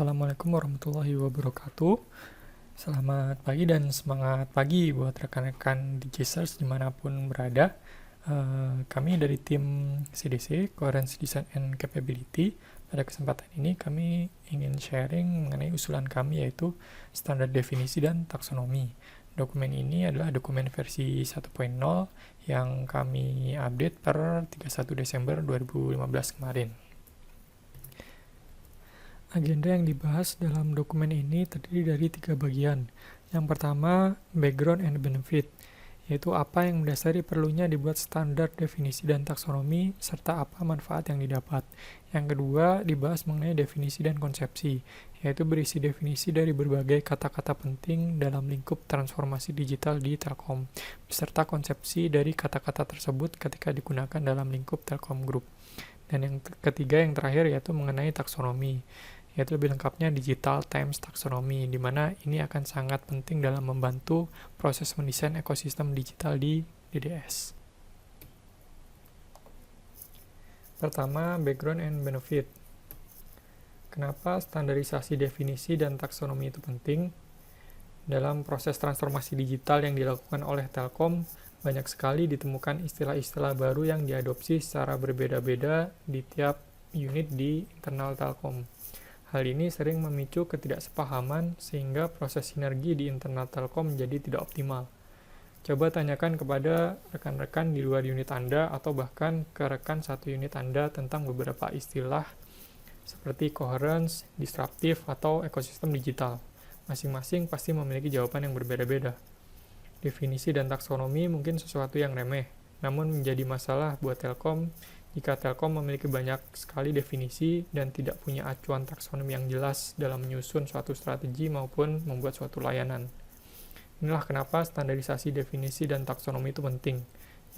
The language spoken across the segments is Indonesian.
Assalamualaikum warahmatullahi wabarakatuh. Selamat pagi dan semangat pagi buat rekan-rekan DigiSearch dimanapun berada. Kami dari tim CDC, Coherence Design and Capability. Pada kesempatan ini kami ingin sharing mengenai usulan kami yaitu standar definisi dan taksonomi. Dokumen ini adalah dokumen versi 1.0 yang kami update per 31 Desember 2015 kemarin. Agenda yang dibahas dalam dokumen ini terdiri dari 3 bagian. Yang pertama, background and benefit, yaitu apa yang mendasari perlunya dibuat standar definisi dan taksonomi, serta apa manfaat yang didapat. Yang kedua, dibahas mengenai definisi dan konsepsi, yaitu berisi definisi dari berbagai kata-kata penting dalam lingkup transformasi digital di Telkom, beserta konsepsi dari kata-kata tersebut ketika digunakan dalam lingkup Telkom Group. Dan yang ketiga, yang terakhir, yaitu mengenai taksonomi, yaitu lebih lengkapnya digital times taxonomy, di mana ini akan sangat penting dalam membantu proses mendesain ekosistem digital di DDS. Pertama, background and benefit. Kenapa standarisasi definisi dan taksonomi itu penting? Dalam proses transformasi digital yang dilakukan oleh Telkom, banyak sekali ditemukan istilah-istilah baru yang diadopsi secara berbeda-beda di tiap unit di internal Telkom. Hal ini sering memicu ketidaksepahaman sehingga proses sinergi di internal Telkom menjadi tidak optimal. Coba tanyakan kepada rekan-rekan di luar unit Anda atau bahkan ke rekan satu unit Anda tentang beberapa istilah seperti coherence, disruptive, atau ekosistem digital. Masing-masing pasti memiliki jawaban yang berbeda-beda. Definisi dan taksonomi mungkin sesuatu yang remeh, namun menjadi masalah buat Telkom jika Telkom memiliki banyak sekali definisi dan tidak punya acuan taksonomi yang jelas dalam menyusun suatu strategi maupun membuat suatu layanan. Inilah kenapa standarisasi definisi dan taksonomi itu penting,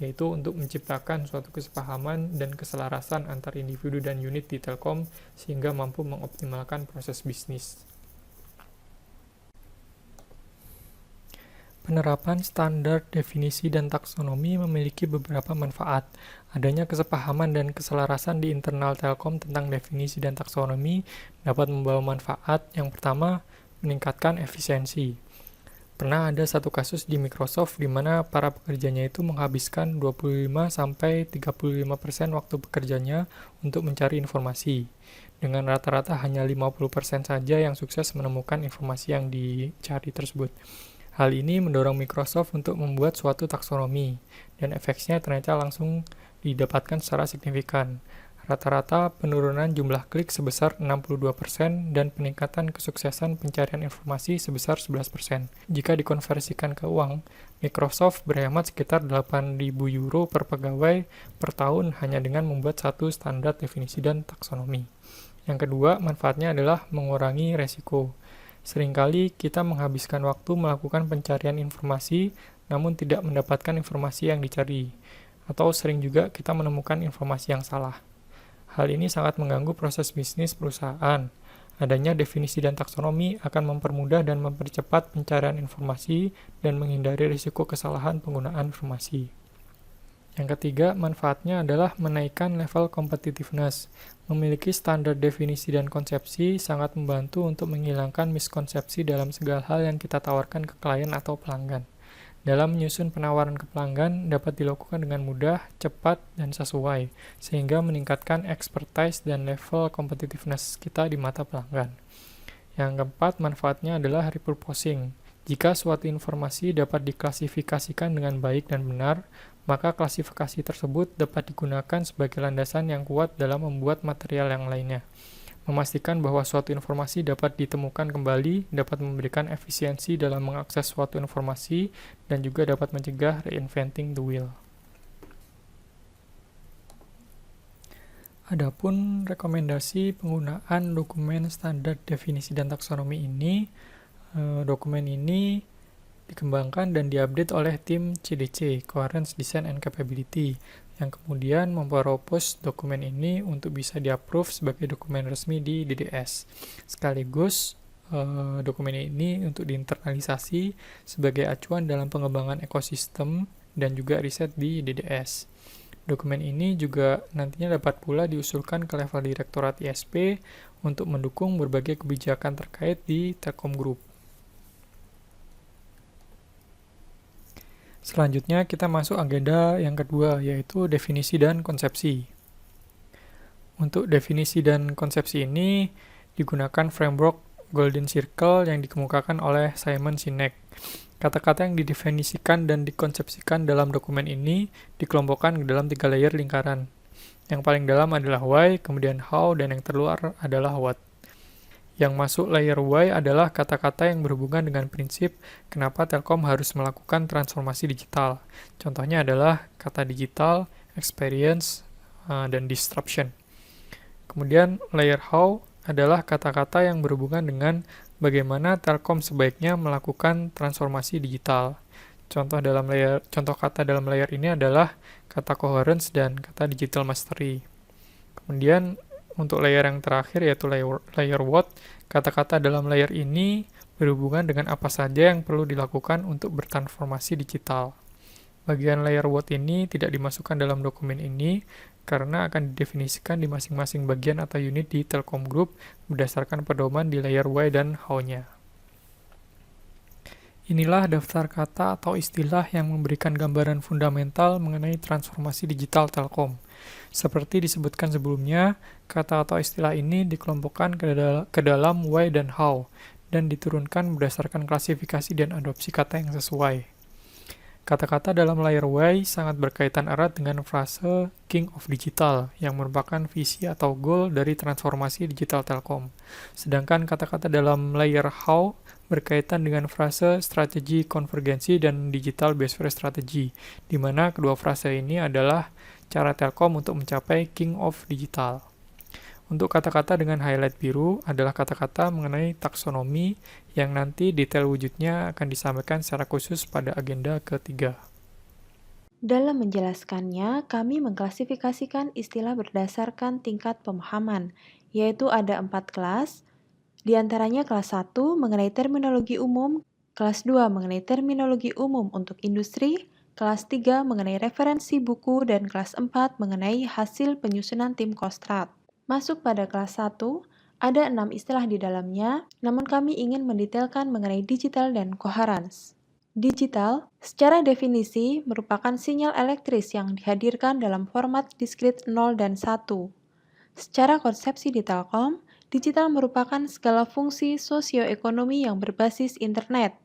yaitu untuk menciptakan suatu kesepahaman dan keselarasan antar individu dan unit di Telkom sehingga mampu mengoptimalkan proses bisnis. Penerapan standar definisi dan taksonomi memiliki beberapa manfaat. Adanya kesepahaman dan keselarasan di internal Telkom tentang definisi dan taksonomi dapat membawa manfaat. Yang pertama, meningkatkan efisiensi. Pernah ada satu kasus di Microsoft di mana para pekerjanya itu menghabiskan 25-35% waktu pekerjanya untuk mencari informasi. Dengan rata-rata hanya 50% saja yang sukses menemukan informasi yang dicari tersebut. Hal ini mendorong Microsoft untuk membuat suatu taksonomi, dan efeknya ternyata langsung didapatkan secara signifikan. Rata-rata penurunan jumlah klik sebesar 62% dan peningkatan kesuksesan pencarian informasi sebesar 11%. Jika dikonversikan ke uang, Microsoft berhemat sekitar 8.000 euro per pegawai per tahun hanya dengan membuat satu standar definisi dan taksonomi. Yang kedua, manfaatnya adalah mengurangi resiko. Seringkali kita menghabiskan waktu melakukan pencarian informasi, namun tidak mendapatkan informasi yang dicari, atau sering juga kita menemukan informasi yang salah. Hal ini sangat mengganggu proses bisnis perusahaan. Adanya definisi dan taksonomi akan mempermudah dan mempercepat pencarian informasi dan menghindari risiko kesalahan penggunaan informasi. Yang ketiga, manfaatnya adalah menaikkan level competitiveness. Memiliki standar definisi dan konsepsi sangat membantu untuk menghilangkan miskonsepsi dalam segala hal yang kita tawarkan ke klien atau pelanggan. Dalam menyusun penawaran ke pelanggan dapat dilakukan dengan mudah, cepat, dan sesuai, sehingga meningkatkan expertise dan level competitiveness kita di mata pelanggan. Yang keempat, manfaatnya adalah repurposing. Jika suatu informasi dapat diklasifikasikan dengan baik dan benar, maka klasifikasi tersebut dapat digunakan sebagai landasan yang kuat dalam membuat material yang lainnya. Memastikan bahwa suatu informasi dapat ditemukan kembali, dapat memberikan efisiensi dalam mengakses suatu informasi, dan juga dapat mencegah reinventing the wheel. Adapun rekomendasi penggunaan dokumen standar definisi dan taksonomi ini, dokumen ini dikembangkan dan diupdate oleh tim CDC, Coherence Design and Capability, yang kemudian mempropose dokumen ini untuk bisa di-approve sebagai dokumen resmi di DDS. Sekaligus, dokumen ini untuk diinternalisasi sebagai acuan dalam pengembangan ekosistem dan juga riset di DDS. Dokumen ini juga nantinya dapat pula diusulkan ke level Direktorat ISP untuk mendukung berbagai kebijakan terkait di Telkom Group. Selanjutnya kita masuk agenda yang kedua, yaitu definisi dan konsepsi. Untuk definisi dan konsepsi ini digunakan framework Golden Circle yang dikemukakan oleh Simon Sinek. Kata-kata yang didefinisikan dan dikonsepsikan dalam dokumen ini dikelompokkan ke dalam 3 layer lingkaran. Yang paling dalam adalah why, kemudian how, dan yang terluar adalah what. Yang masuk layer Y adalah kata-kata yang berhubungan dengan prinsip kenapa Telkom harus melakukan transformasi digital. Contohnya adalah kata digital, experience, dan disruption. Kemudian layer how adalah kata-kata yang berhubungan dengan bagaimana Telkom sebaiknya melakukan transformasi digital. Contoh kata dalam layer ini adalah kata coherence dan kata digital mastery. Kemudian untuk layer yang terakhir yaitu layer what, kata-kata dalam layer ini berhubungan dengan apa saja yang perlu dilakukan untuk bertransformasi digital. Bagian layer what ini tidak dimasukkan dalam dokumen ini karena akan didefinisikan di masing-masing bagian atau unit di Telkom Group berdasarkan pedoman di layer Y dan how-nya. Inilah daftar kata atau istilah yang memberikan gambaran fundamental mengenai transformasi digital Telkom. Seperti disebutkan sebelumnya, kata atau istilah ini dikelompokkan ke dalam why dan how, dan diturunkan berdasarkan klasifikasi dan adopsi kata yang sesuai. Kata-kata dalam layer Y sangat berkaitan erat dengan frase King of Digital, yang merupakan visi atau goal dari transformasi digital Telkom. Sedangkan kata-kata dalam layer how berkaitan dengan frase strategi konvergensi dan digital behavior strategy, di mana kedua frase ini adalah cara Telkom untuk mencapai King of Digital. Untuk kata-kata dengan highlight biru adalah kata-kata mengenai taksonomi yang nanti detail wujudnya akan disampaikan secara khusus pada agenda ketiga. Dalam menjelaskannya, kami mengklasifikasikan istilah berdasarkan tingkat pemahaman, yaitu ada 4 kelas, di antaranya kelas 1 mengenai terminologi umum, kelas 2 mengenai terminologi umum untuk industri, kelas 3 mengenai referensi buku, dan kelas 4 mengenai hasil penyusunan tim Kostrat. Masuk pada kelas 1, ada 6 istilah di dalamnya, namun kami ingin mendetailkan mengenai digital dan coherence. Digital, secara definisi, merupakan sinyal elektris yang dihadirkan dalam format diskrit 0 dan 1. Secara konsepsi di Telkom, digital merupakan segala fungsi sosioekonomi yang berbasis internet.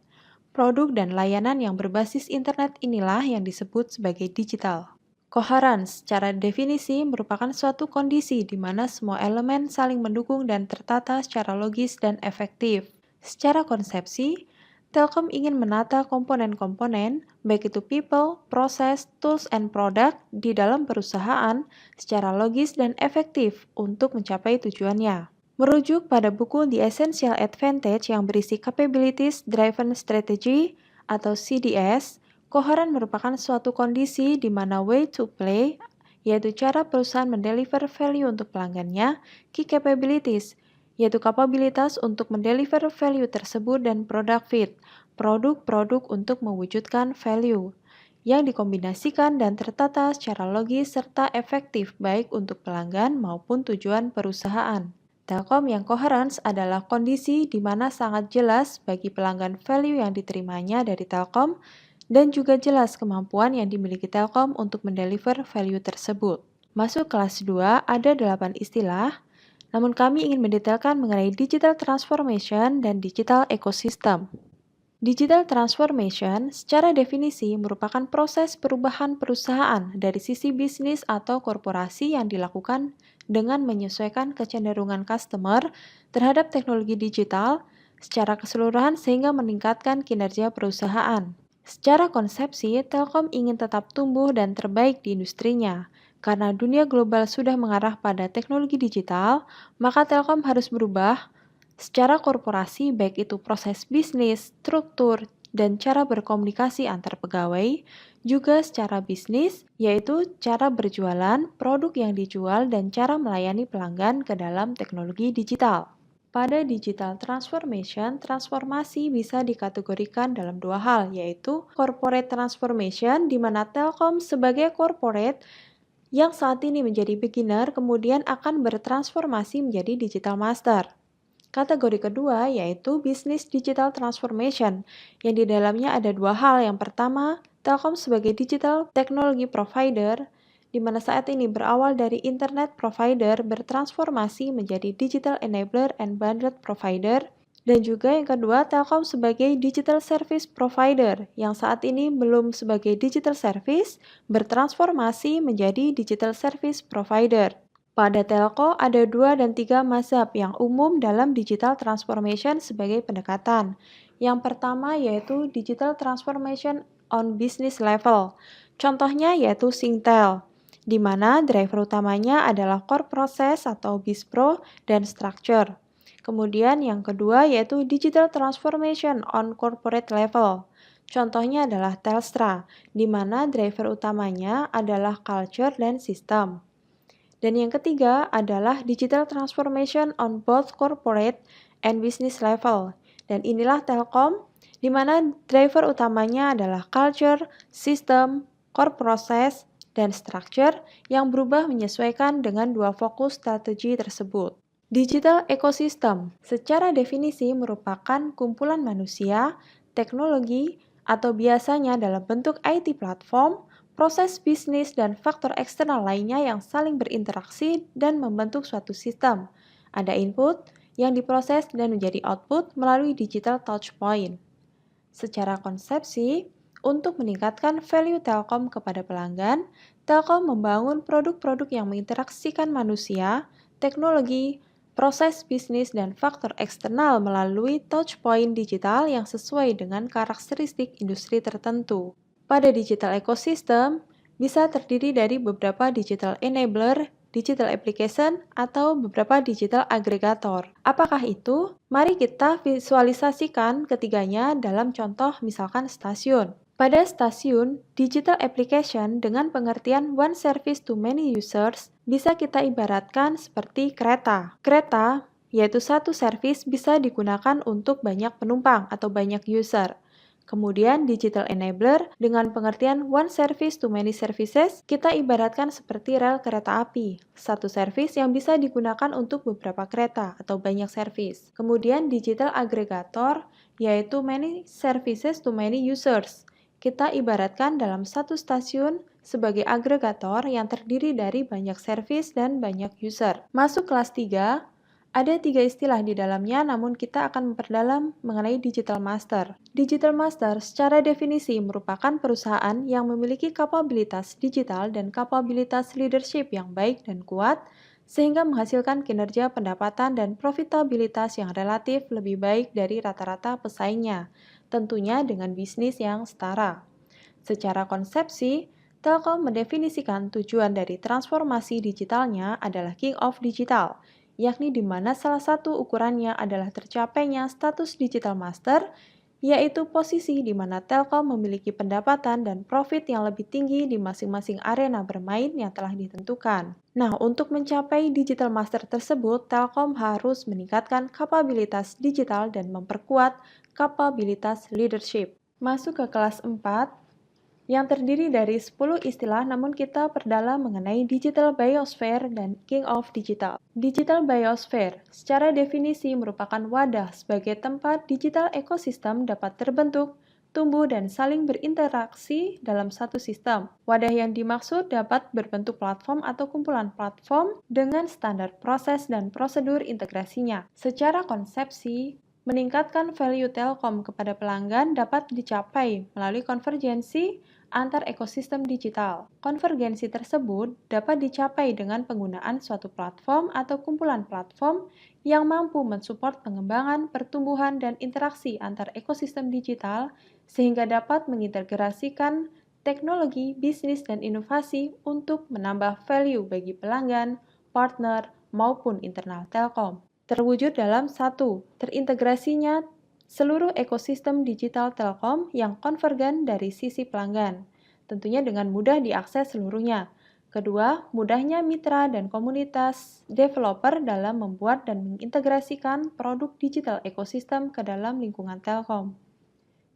Produk dan layanan yang berbasis internet inilah yang disebut sebagai digital. Coherence, secara definisi, merupakan suatu kondisi di mana semua elemen saling mendukung dan tertata secara logis dan efektif. Secara konsepsi, Telkom ingin menata komponen-komponen, baik itu people, proses, tools, and product, di dalam perusahaan secara logis dan efektif untuk mencapai tujuannya. Merujuk pada buku The Essential Advantage yang berisi Capabilities Driven Strategy atau CDS, koheren merupakan suatu kondisi di mana way to play, yaitu cara perusahaan mendeliver value untuk pelanggannya, key capabilities, yaitu kapabilitas untuk mendeliver value tersebut, dan product fit, produk-produk untuk mewujudkan value, yang dikombinasikan dan tertata secara logis serta efektif baik untuk pelanggan maupun tujuan perusahaan. Telkom yang coherence adalah kondisi di mana sangat jelas bagi pelanggan value yang diterimanya dari Telkom dan juga jelas kemampuan yang dimiliki Telkom untuk mendeliver value tersebut. Masuk kelas 2 ada 8 istilah, namun kami ingin mendetailkan mengenai digital transformation dan digital ecosystem. Digital transformation secara definisi merupakan proses perubahan perusahaan dari sisi bisnis atau korporasi yang dilakukan dengan menyesuaikan kecenderungan customer terhadap teknologi digital secara keseluruhan sehingga meningkatkan kinerja perusahaan. Secara konsepsi, Telkom ingin tetap tumbuh dan terbaik di industrinya. Karena dunia global sudah mengarah pada teknologi digital, maka Telkom harus berubah secara korporasi, baik itu proses bisnis, struktur, dan cara berkomunikasi antar pegawai, juga secara bisnis, yaitu cara berjualan, produk yang dijual, dan cara melayani pelanggan ke dalam teknologi digital. Pada digital transformation, transformasi bisa dikategorikan dalam 2 hal, yaitu corporate transformation, di mana Telkom sebagai corporate Yang saat ini menjadi beginner kemudian akan bertransformasi menjadi digital master. Kategori kedua yaitu Business Digital Transformation, yang di dalamnya ada dua hal. Yang pertama, Telkom sebagai digital technology provider, di mana saat ini berawal dari internet provider bertransformasi menjadi digital enabler and bandwidth provider. Dan juga yang kedua, Telkom sebagai digital service provider, yang saat ini belum sebagai digital service, bertransformasi menjadi digital service provider. Pada telco ada 2 dan 3 mazhab yang umum dalam digital transformation sebagai pendekatan. Yang pertama yaitu digital transformation on business level. Contohnya yaitu Singtel, di mana driver utamanya adalah core process atau BISPRO dan structure. Kemudian yang kedua yaitu digital transformation on corporate level. Contohnya adalah Telstra, di mana driver utamanya adalah culture dan sistem. Dan yang ketiga adalah digital transformation on both corporate and business level. Dan inilah Telkom, di mana driver utamanya adalah culture, system, core process, dan structure yang berubah menyesuaikan dengan dua fokus strategi tersebut. Digital ecosystem secara definisi merupakan kumpulan manusia, teknologi, atau biasanya dalam bentuk IT platform, proses bisnis, dan faktor eksternal lainnya yang saling berinteraksi dan membentuk suatu sistem. Ada input yang diproses dan menjadi output melalui digital touchpoint. Secara konsepsi, untuk meningkatkan value Telkom kepada pelanggan, Telkom membangun produk-produk yang menginteraksikan manusia, teknologi, proses bisnis, dan faktor eksternal melalui touchpoint digital yang sesuai dengan karakteristik industri tertentu. Pada digital ecosystem, bisa terdiri dari beberapa digital enabler, digital application, atau beberapa digital aggregator. Apakah itu? Mari kita visualisasikan ketiganya dalam contoh misalkan stasiun. Pada stasiun, digital application dengan pengertian one service to many users bisa kita ibaratkan seperti kereta. Kereta, yaitu satu servis bisa digunakan untuk banyak penumpang atau banyak user. Kemudian digital enabler dengan pengertian one service to many services, kita ibaratkan seperti rel kereta api, satu servis yang bisa digunakan untuk beberapa kereta atau banyak servis. Kemudian digital aggregator, yaitu many services to many users. Kita ibaratkan dalam satu stasiun sebagai agregator yang terdiri dari banyak servis dan banyak user. Masuk kelas 3, ada 3 istilah di dalamnya, namun kita akan memperdalam mengenai digital master. Digital master secara definisi merupakan perusahaan yang memiliki kapabilitas digital dan kapabilitas leadership yang baik dan kuat, sehingga menghasilkan kinerja pendapatan dan profitabilitas yang relatif lebih baik dari rata-rata pesaingnya, tentunya dengan bisnis yang setara. Secara konsepsi, Telkom mendefinisikan tujuan dari transformasi digitalnya adalah King of Digital, yakni di mana salah satu ukurannya adalah tercapainya status digital master, yaitu posisi di mana Telkom memiliki pendapatan dan profit yang lebih tinggi di masing-masing arena bermain yang telah ditentukan. Nah, untuk mencapai digital master tersebut, Telkom harus meningkatkan kapabilitas digital dan memperkuat kapabilitas leadership. Masuk ke kelas 4, yang terdiri dari 10 istilah, namun kita perdalam mengenai Digital Biosphere dan King of Digital. Digital Biosphere secara definisi merupakan wadah sebagai tempat digital ekosistem dapat terbentuk, tumbuh, dan saling berinteraksi dalam satu sistem. Wadah yang dimaksud dapat berbentuk platform atau kumpulan platform dengan standar proses dan prosedur integrasinya. Secara konsepsi, meningkatkan value Telkom kepada pelanggan dapat dicapai melalui konvergensi antar ekosistem digital. Konvergensi tersebut dapat dicapai dengan penggunaan suatu platform atau kumpulan platform yang mampu mensupport pengembangan, pertumbuhan, dan interaksi antar ekosistem digital sehingga dapat mengintegrasikan teknologi, bisnis, dan inovasi untuk menambah value bagi pelanggan, partner, maupun internal Telkom. Terwujud dalam satu, terintegrasinya seluruh ekosistem digital Telkom yang konvergen dari sisi pelanggan, tentunya dengan mudah diakses seluruhnya. Kedua, mudahnya mitra dan komunitas developer dalam membuat dan mengintegrasikan produk digital ekosistem ke dalam lingkungan Telkom.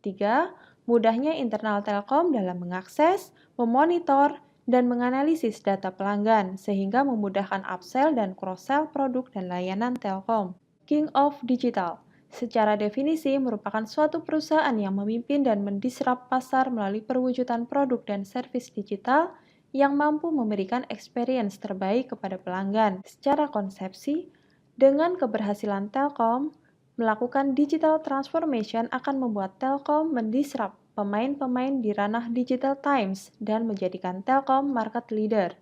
Tiga, mudahnya internal Telkom dalam mengakses, memonitor, dan menganalisis data pelanggan sehingga memudahkan upsell dan cross-sell produk dan layanan Telkom. King of Digital secara definisi merupakan suatu perusahaan yang memimpin dan mendisrupt pasar melalui perwujudan produk dan servis digital yang mampu memberikan experience terbaik kepada pelanggan. Secara konsepsi, dengan keberhasilan Telkom melakukan digital transformation akan membuat Telkom mendisrupt pemain-pemain di ranah digital times dan menjadikan Telkom market leader.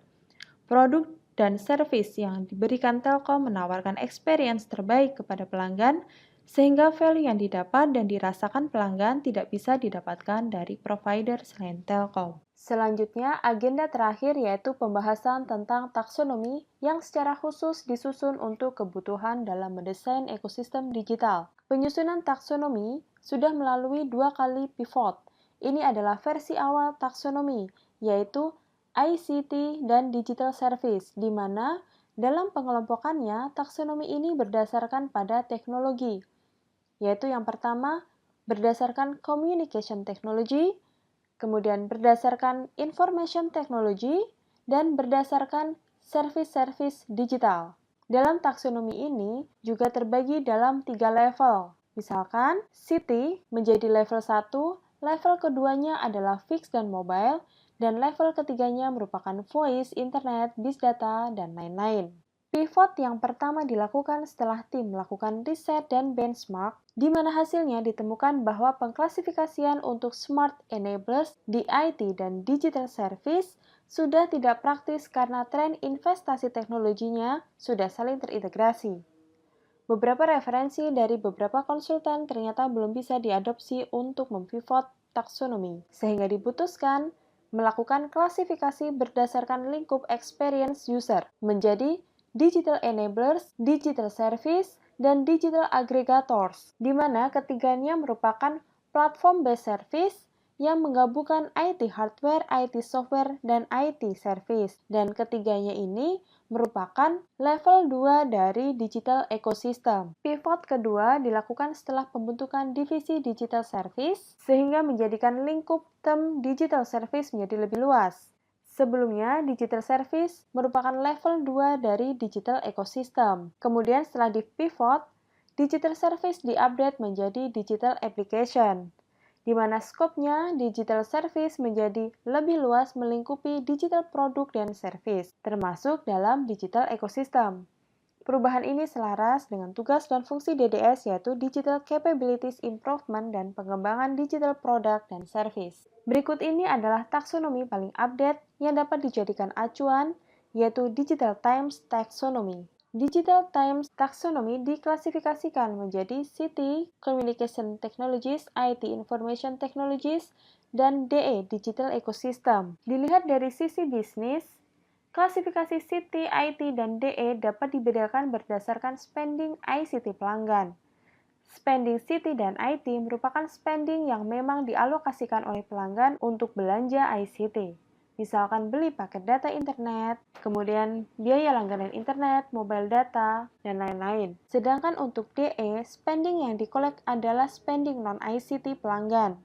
Produk dan servis yang diberikan Telkom menawarkan experience terbaik kepada pelanggan, sehingga value yang didapat dan dirasakan pelanggan tidak bisa didapatkan dari provider selain Telkom. Selanjutnya, agenda terakhir yaitu pembahasan tentang taksonomi yang secara khusus disusun untuk kebutuhan dalam mendesain ekosistem digital. Penyusunan taksonomi sudah melalui 2 kali pivot. Ini adalah versi awal taksonomi, yaitu ICT dan Digital Service, di mana dalam pengelompokannya taksonomi ini berdasarkan pada teknologi, yaitu yang pertama berdasarkan Communication Technology, kemudian berdasarkan Information Technology, dan berdasarkan Service-Service Digital. Dalam taksonomi ini juga terbagi dalam 3 level. Misalkan, City menjadi level 1, level keduanya adalah fixed dan mobile, dan level ketiganya merupakan voice, internet, bis data, dan lain-lain. Pivot yang pertama dilakukan setelah tim melakukan riset dan benchmark, di mana hasilnya ditemukan bahwa pengklasifikasian untuk smart enablers di IT dan digital service sudah tidak praktis karena tren investasi teknologinya sudah saling terintegrasi. Beberapa referensi dari beberapa konsultan ternyata belum bisa diadopsi untuk mempivot taksonomi, sehingga diputuskan melakukan klasifikasi berdasarkan lingkup experience user menjadi digital enablers, digital service, dan digital aggregators, di mana ketiganya merupakan platform-based service yang menggabungkan IT hardware, IT software, dan IT service. Dan ketiganya ini merupakan level 2 dari digital ecosystem. Pivot kedua dilakukan setelah pembentukan divisi digital service, sehingga menjadikan lingkup term digital service menjadi lebih luas. Sebelumnya, digital service merupakan level 2 dari digital ecosystem. Kemudian setelah di-pivot, digital service di-update menjadi digital application, di mana skopnya digital service menjadi lebih luas melingkupi digital produk dan service, termasuk dalam digital ecosystem. Perubahan ini selaras dengan tugas dan fungsi DDS yaitu Digital Capabilities Improvement dan pengembangan digital product dan service. Berikut ini adalah taksonomi paling update yang dapat dijadikan acuan, yaitu Digital Times Taxonomy. Digital Times Taxonomy diklasifikasikan menjadi CT, Communication Technologies, IT Information Technologies, dan DE, Digital Ecosystem. Dilihat dari sisi bisnis, klasifikasi CT, IT, dan DE dapat dibedakan berdasarkan spending ICT pelanggan. Spending CT dan IT merupakan spending yang memang dialokasikan oleh pelanggan untuk belanja ICT. Misalkan beli paket data internet, kemudian biaya langganan internet, mobile data, dan lain-lain. Sedangkan untuk DE, spending yang dikolek adalah spending non-ICT pelanggan.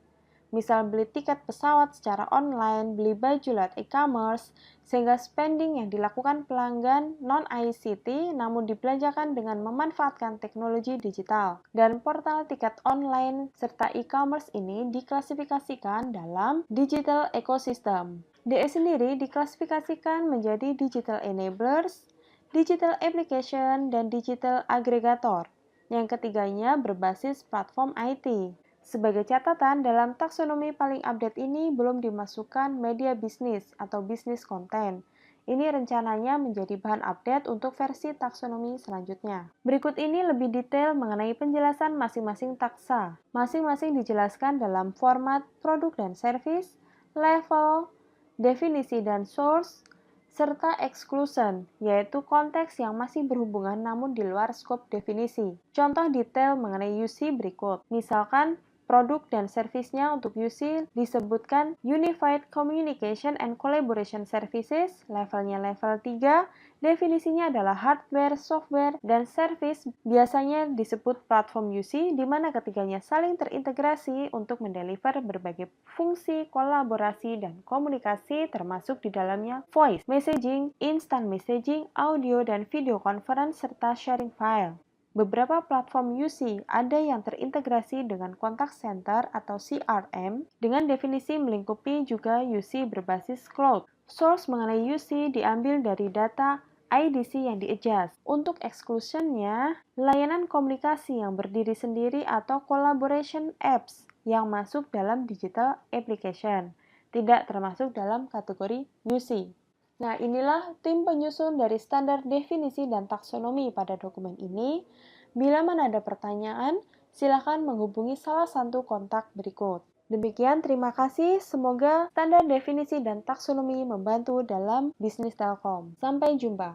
Misal beli tiket pesawat secara online, beli baju lewat e-commerce, sehingga spending yang dilakukan pelanggan non-ICT namun dibelanjakan dengan memanfaatkan teknologi digital. Dan portal tiket online serta e-commerce ini diklasifikasikan dalam digital ecosystem. DE sendiri diklasifikasikan menjadi digital enablers, digital application, dan digital aggregator. Yang ketiganya berbasis platform IT. Sebagai catatan, dalam taksonomi paling update ini belum dimasukkan media bisnis atau bisnis konten. Ini rencananya menjadi bahan update untuk versi taksonomi selanjutnya. Berikut ini lebih detail mengenai penjelasan masing-masing taksa. Masing-masing dijelaskan dalam format produk dan service, level, definisi dan source, serta exclusion, yaitu konteks yang masih berhubungan namun di luar skop definisi. Contoh detail mengenai UC berikut. Misalkan, produk dan servisnya untuk UC disebutkan Unified Communication and Collaboration Services, levelnya level 3, definisinya adalah hardware, software, dan service, biasanya disebut platform UC, di mana ketiganya saling terintegrasi untuk mendeliver berbagai fungsi, kolaborasi, dan komunikasi termasuk di dalamnya voice, messaging, instant messaging, audio dan video conference, serta sharing file. Beberapa platform UC ada yang terintegrasi dengan contact center atau CRM dengan definisi melingkupi juga UC berbasis cloud. Source mengenai UC diambil dari data IDC yang di-adjust. Untuk exclusion-nya, layanan komunikasi yang berdiri sendiri atau collaboration apps yang masuk dalam digital application, tidak termasuk dalam kategori UC. Nah, inilah tim penyusun dari standar definisi dan taksonomi pada dokumen ini. Bila mana ada pertanyaan, silakan menghubungi salah satu kontak berikut. Demikian, terima kasih. Semoga standar definisi dan taksonomi membantu dalam bisnis Telkom. Sampai jumpa.